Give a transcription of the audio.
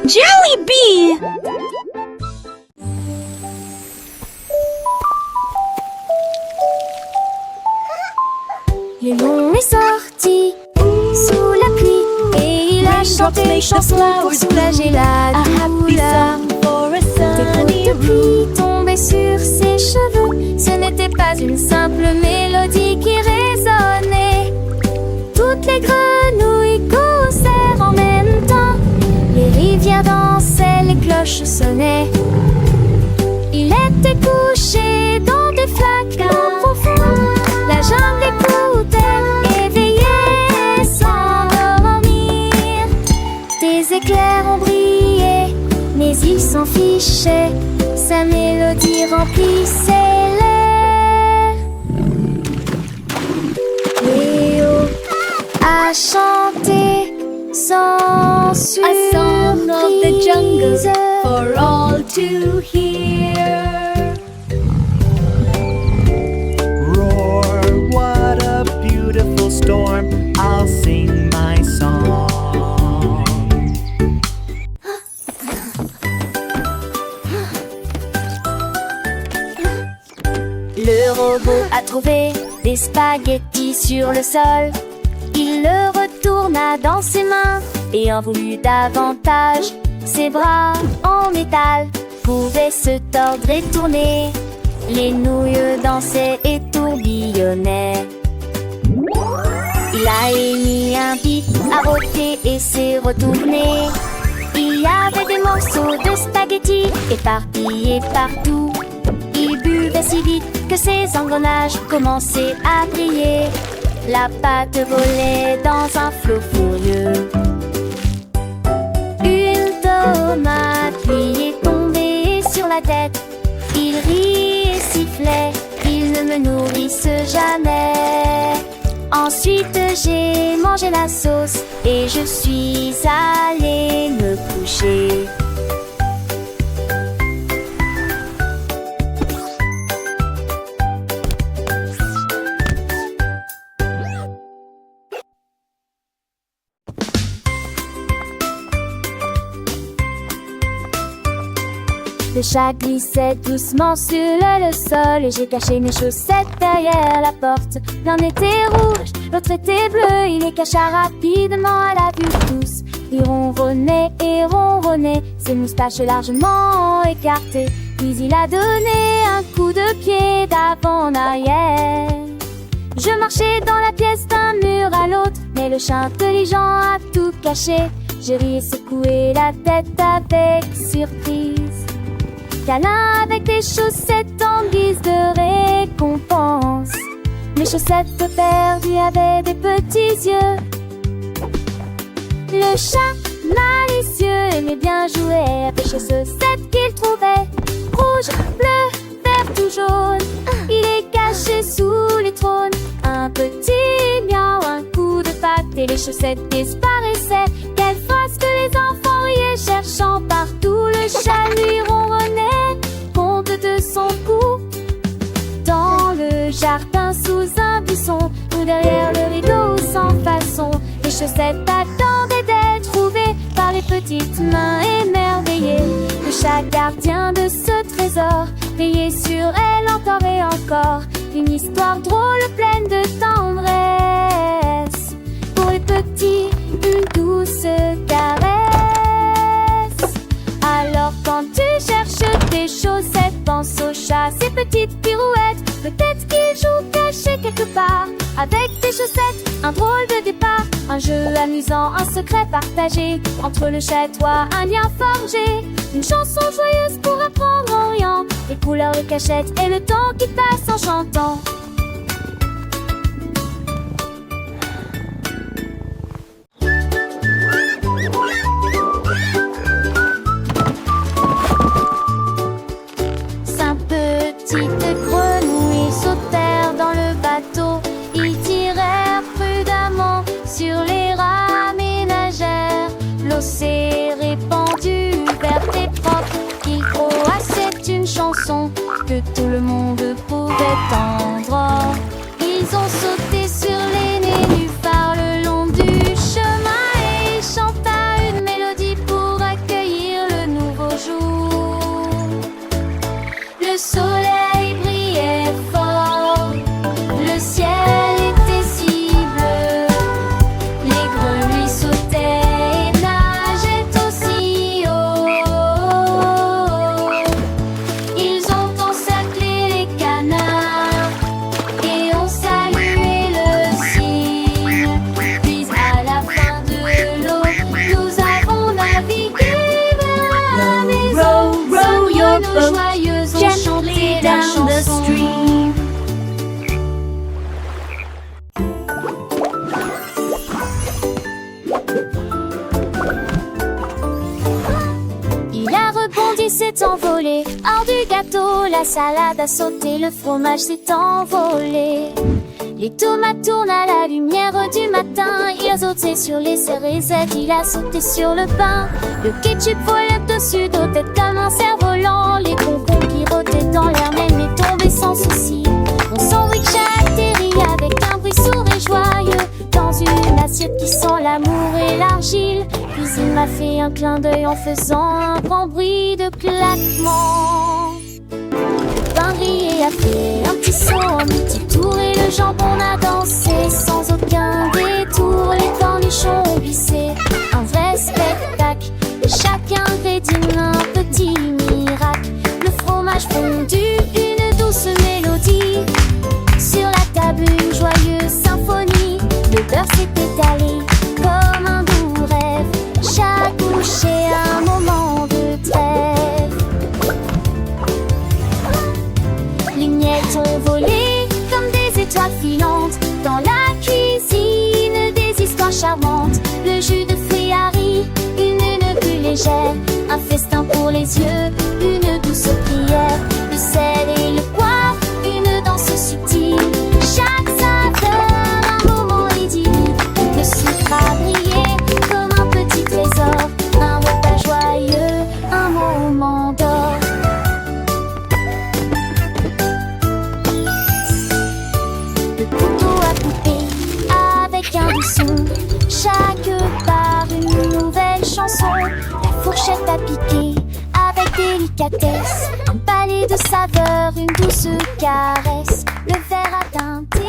Jelly Bee! Le lion est sorti sous la pluie et il a chanté une chanson pour soulager la douleur. Des gouttes de pluie tombaient sur ses cheveux. Ce n'était pas une simple mélodie qui résonnait. Toutes les grenouilles causèrent en même temps. Les rivières dansaient, les cloches sonnaient. Il était couché dans des flaques profondes. La jungle écoutait, éveillée sans dormir. Des éclairs ont brillé, mais il s'en fichait. Sa mélodie remplissait l'air. Léo a chanté sans surprise. A song of the jungle for all to hear. Roar, what a beautiful storm. I'll sing my song. Le robot a trouvé des spaghettis sur le sol. Il le retourna dans ses mains et en voulut davantage. Ses bras en métal pouvaient se tordre et tourner. Les nouilles dansaient et tourbillonnaient. Il a émis un bip, a roté et s'est retourné. Il y avait des morceaux de spaghettis éparpillés partout. Il buvait si vite que ses engrenages commençaient à briller. La pâte volait dans un flot furieux. Une tomate lui est tombée sur la tête. Il rit et sifflait, ils ne me nourrissent jamais. Ensuite j'ai mangé la sauce et je suis allée me coucher. Le chat glissait doucement sur le sol et j'ai caché mes chaussettes derrière la porte. L'un était rouge, l'autre était bleu, il les cacha rapidement à la vue de tous. Il ronronnait et ronronnait, ses moustaches largement écartées. Puis il a donné un coup de pied d'avant en arrière. Je marchais dans la pièce d'un mur à l'autre, mais le chat intelligent a tout caché. J'ai ri et secoué la tête avec surprise. Câlin avec des chaussettes en guise de récompense. Mes chaussettes perdues avaient des petits yeux. Le chat malicieux aimait bien jouer avec les chaussettes qu'il trouvait. Rouge, bleu, vert ou jaune, il est caché sous les trônes. Un petit miaou, un coup de patte et les chaussettes disparaissaient. Quelle face que les enfants riaient, cherchant partout le chat lui ronronnait. Compte de son cou dans le jardin sous un buisson ou derrière le rideau sans façon. Les chaussettes attendaient d'être trouvées par les petites mains émerveillées. Le chat gardien de ce trésor veillait sur elle encore et encore. Une histoire drôle pleine de tendresse. Pour les petits, une douce caresse. Alors quand tu cherches tes chaussettes, pense au chat, ses petites pirouettes. Peut-être qu'il joue caché quelque part avec tes chaussettes, un drôle de départ. Un jeu amusant, un secret partagé entre le chat et toi, un lien forgé. Une chanson joyeuse pour apprendre en riant. Les couleurs, les cachettes et le temps qui passe en chantant. Petites grenouilles sautèrent dans le bateau. Ils tirèrent prudemment sur les rames et nagèrent. L'eau s'est répandue verte et propre. Il croit c'est une chanson que tout le monde pouvait entendre. boat joyeuses ont gently chanté leur down the chanson. stream. Il a rebondi, s'est envolé. Hors du gâteau, la salade a sauté, le fromage s'est envolé. Les tomates tournent à la lumière du matin. Il a sauté sur les cérésettes, il a sauté sur le pain. Le ketchup volait dessus d'eau tête comme un cerf-volant. Les concombres qui rotaient dans l'air même est tombé sans souci. Mon sandwich a atterri avec un bruit sourd et joyeux dans une assiette qui sent l'amour et l'argile. Puis il m'a fait un clin d'œil en faisant un grand bruit de claquement. Le pain grillé a fait un petit saut, un petit tour et le jambon a dansé sans aucun détour. Les cornichons ont glissé, un vrai spectacle. Chaque ingrédient un petit miracle. Le fromage fondu, une douce mélodie. Sur la table une joyeuse symphonie. Le beurre s'est étalé comme un doux rêve. Chaque bouchée un moment de trêve. Les miettes ont volé comme des étoiles filantes. Dans la cuisine des histoires charmantes. Le jus de fruits a ri, une bulle légère. Un festin pour les yeux, une douce prière. Le sel et le poivre, une danse subtile. Chaque saveur, un moment idyllique. Le sucre a brillé comme un petit trésor. Un repas joyeux, un moment d'or. Le couteau a coupé avec un doux son. Chaque part une nouvelle chanson. La fourchette a piqué avec délicatesse. Un palais de saveurs, une douce caresse. Le verre a teinté